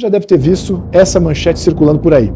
já deve ter visto essa manchete circulando por aí.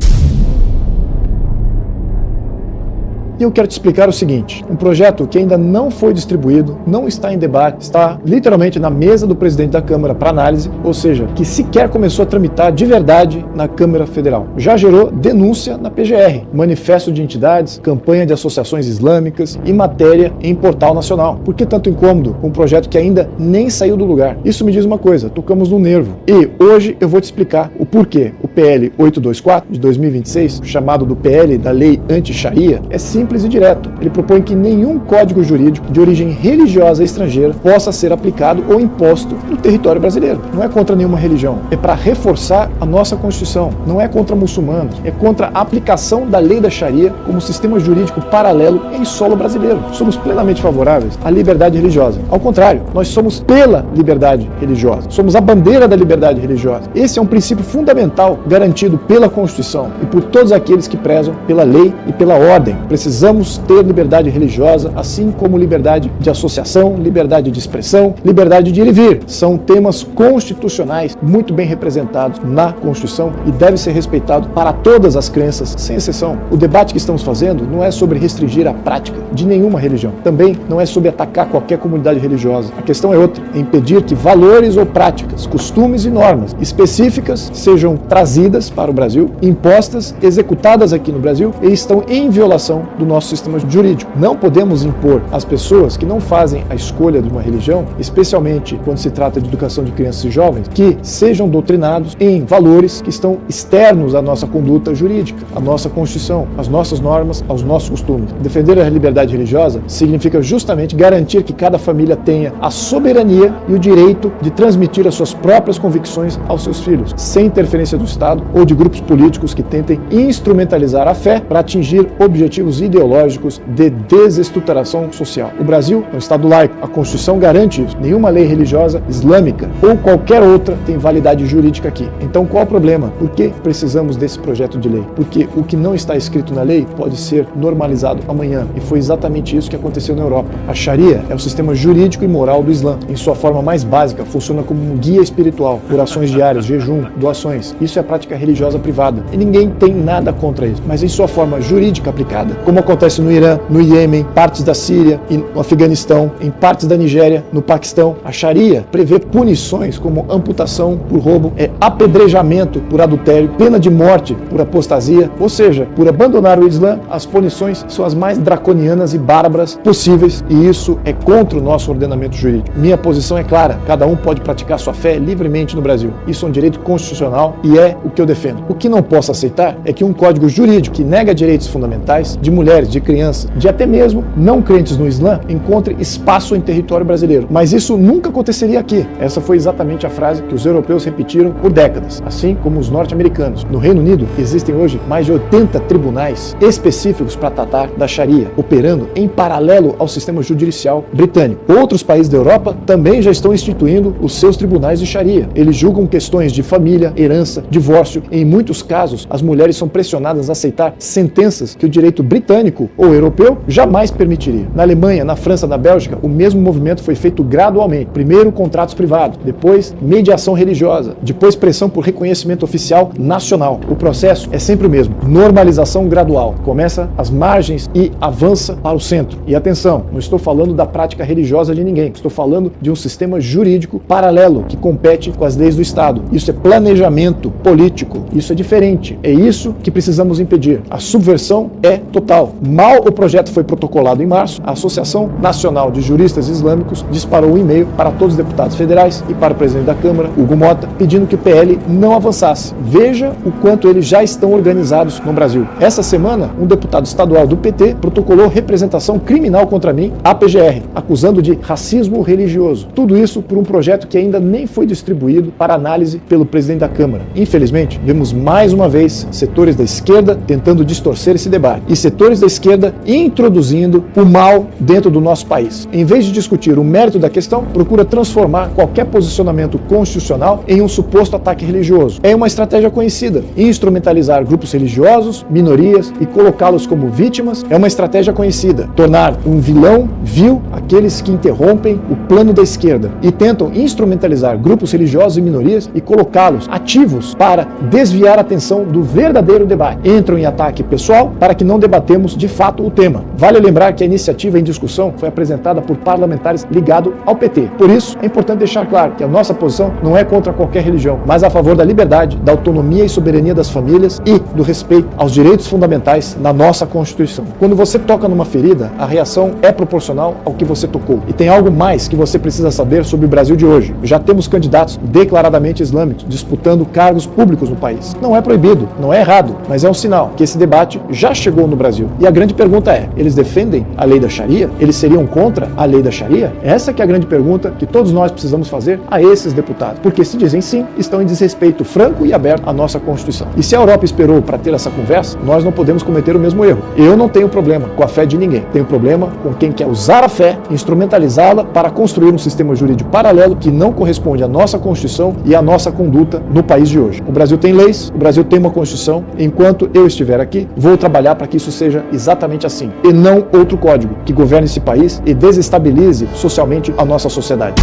E eu quero te explicar o seguinte, um projeto que ainda não foi distribuído, não está em debate, está literalmente na mesa do presidente da Câmara para análise, ou seja, que sequer começou a tramitar de verdade na Câmara Federal. Já gerou denúncia na PGR, manifesto de entidades, campanha de associações islâmicas e matéria em portal nacional. Por que tanto incômodo com um projeto que ainda nem saiu do lugar? Isso me diz uma coisa, tocamos no nervo. E hoje eu vou te explicar o porquê o PL 824 de 2026, chamado do PL da Lei Anti-Sharia, é simples e direto. Ele propõe que nenhum código jurídico de origem religiosa estrangeira possa ser aplicado ou imposto no território brasileiro. Não é contra nenhuma religião, é para reforçar a nossa Constituição. Não é contra muçulmanos, é contra a aplicação da lei da Sharia como sistema jurídico paralelo em solo brasileiro. Somos plenamente favoráveis à liberdade religiosa. Ao contrário, nós somos pela liberdade religiosa. Somos a bandeira da liberdade religiosa. Esse é um princípio fundamental garantido pela Constituição e por todos aqueles que prezam pela lei e pela ordem. Precisamos ter liberdade religiosa, assim como liberdade de associação, liberdade de expressão, liberdade de ir e vir. São temas constitucionais muito bem representados na Constituição e deve ser respeitado para todas as crenças, sem exceção. O debate que estamos fazendo não é sobre restringir a prática de nenhuma religião. Também não é sobre atacar qualquer comunidade religiosa. A questão é outra, é impedir que valores ou práticas, costumes e normas específicas sejam trazidas para o Brasil, impostas, executadas aqui no Brasil e estão em violação do nosso sistema jurídico. Não podemos impor às pessoas que não fazem a escolha de uma religião, especialmente quando se trata de educação de crianças e jovens, que sejam doutrinados em valores que estão externos à nossa conduta jurídica, à nossa Constituição, às nossas normas, aos nossos costumes. Defender a liberdade religiosa significa justamente garantir que cada família tenha a soberania e o direito de transmitir as suas próprias convicções aos seus filhos, sem interferência do Estado ou de grupos políticos que tentem instrumentalizar a fé para atingir objetivos ideológicos de desestruturação social. O Brasil é um Estado laico. A Constituição garante isso. Nenhuma lei religiosa, islâmica ou qualquer outra tem validade jurídica aqui. Então qual o problema? Por que precisamos desse projeto de lei? Porque o que não está escrito na lei pode ser normalizado amanhã. E foi exatamente isso que aconteceu na Europa. A Sharia é o sistema jurídico e moral do Islã. Em sua forma mais básica, funciona como um guia espiritual, orações diárias, jejum, doações. Isso é a prática religiosa privada. E ninguém tem nada contra isso. Mas em sua forma jurídica aplicada, como acontece no Irã, no Iêmen, partes da Síria e no Afeganistão, em partes da Nigéria, no Paquistão, a Sharia prevê punições como amputação por roubo, apedrejamento por adultério, pena de morte por apostasia, ou seja, por abandonar o Islã, as punições são as mais draconianas e bárbaras possíveis e isso é contra o nosso ordenamento jurídico. Minha posição é clara, cada um pode praticar sua fé livremente no Brasil. Isso é um direito constitucional e é o que eu defendo. O que não posso aceitar é que um código jurídico que nega direitos fundamentais de mulheres, de crianças, de até mesmo não crentes no Islã, encontre espaço em território brasileiro. Mas isso nunca aconteceria aqui. Essa foi exatamente a frase que os europeus repetiram por décadas, assim como os norte-americanos. No Reino Unido, existem hoje mais de 80 tribunais específicos para tratar da Sharia, operando em paralelo ao sistema judicial britânico. Outros países da Europa também já estão instituindo os seus tribunais de Sharia. Eles julgam questões de família, herança, divórcio. Em muitos casos, as mulheres são pressionadas a aceitar sentenças que o direito britânico ou europeu jamais permitiria. Na Alemanha, na França, na Bélgica, o mesmo movimento foi feito gradualmente. Primeiro, contratos privados, depois, mediação religiosa, depois, pressão por reconhecimento oficial nacional. O processo é sempre o mesmo, normalização gradual. Começa às margens e avança para o centro. E atenção, não estou falando da prática religiosa de ninguém, estou falando de um sistema jurídico paralelo que compete com as leis do Estado. Isso é planejamento político, isso é diferente. É isso que precisamos impedir. A subversão é total. Mal o projeto foi protocolado em março, a Associação Nacional de Juristas Islâmicos disparou um e-mail para todos os deputados federais e para o presidente da Câmara, Hugo Mota, pedindo que o PL não avançasse. Veja o quanto eles já estão organizados no Brasil. Essa semana, um deputado estadual do PT protocolou representação criminal contra mim, a PGR, acusando de racismo religioso. Tudo isso por um projeto que ainda nem foi distribuído para análise pelo presidente da Câmara. Infelizmente, vemos mais uma vez setores da esquerda tentando distorcer esse debate e setores da esquerda introduzindo o mal dentro do nosso país. Em vez de discutir o mérito da questão, procura transformar qualquer posicionamento constitucional em um suposto ataque religioso. É uma estratégia conhecida. Instrumentalizar grupos religiosos, minorias e colocá-los como vítimas é uma estratégia conhecida. Tornar um vilão vil aqueles que interrompem o plano da esquerda e tentam instrumentalizar grupos religiosos e minorias e colocá-los ativos para para desviar a atenção do verdadeiro debate. Entram em ataque pessoal para que não debatemos de fato o tema. Vale lembrar que a iniciativa em discussão foi apresentada por parlamentares ligados ao PT. Por isso, é importante deixar claro que a nossa posição não é contra qualquer religião, mas a favor da liberdade, da autonomia e soberania das famílias e do respeito aos direitos fundamentais na nossa Constituição. Quando você toca numa ferida, a reação é proporcional ao que você tocou. E tem algo mais que você precisa saber sobre o Brasil de hoje. Já temos candidatos declaradamente islâmicos disputando cargos públicos no país. Não é proibido, não é errado, mas é um sinal que esse debate já chegou no Brasil. E a grande pergunta é, eles defendem a lei da Sharia? Eles seriam contra a lei da Sharia? Essa que é a grande pergunta que todos nós precisamos fazer a esses deputados. Porque se dizem sim, estão em desrespeito franco e aberto à nossa Constituição. E se a Europa esperou para ter essa conversa, nós não podemos cometer o mesmo erro. Eu não tenho problema com a fé de ninguém. Tenho problema com quem quer usar a fé, instrumentalizá-la para construir um sistema jurídico paralelo que não corresponde à nossa Constituição e à nossa conduta no país de hoje. O Brasil tem leis, o Brasil tem uma Constituição. Enquanto eu estiver aqui, vou trabalhar para que isso seja exatamente assim, e não outro código que governe esse país e desestabilize socialmente a nossa sociedade.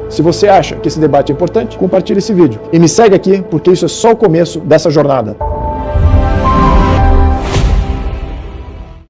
Se você acha que esse debate é importante, compartilhe esse vídeo. E me segue aqui, porque isso é só o começo dessa jornada.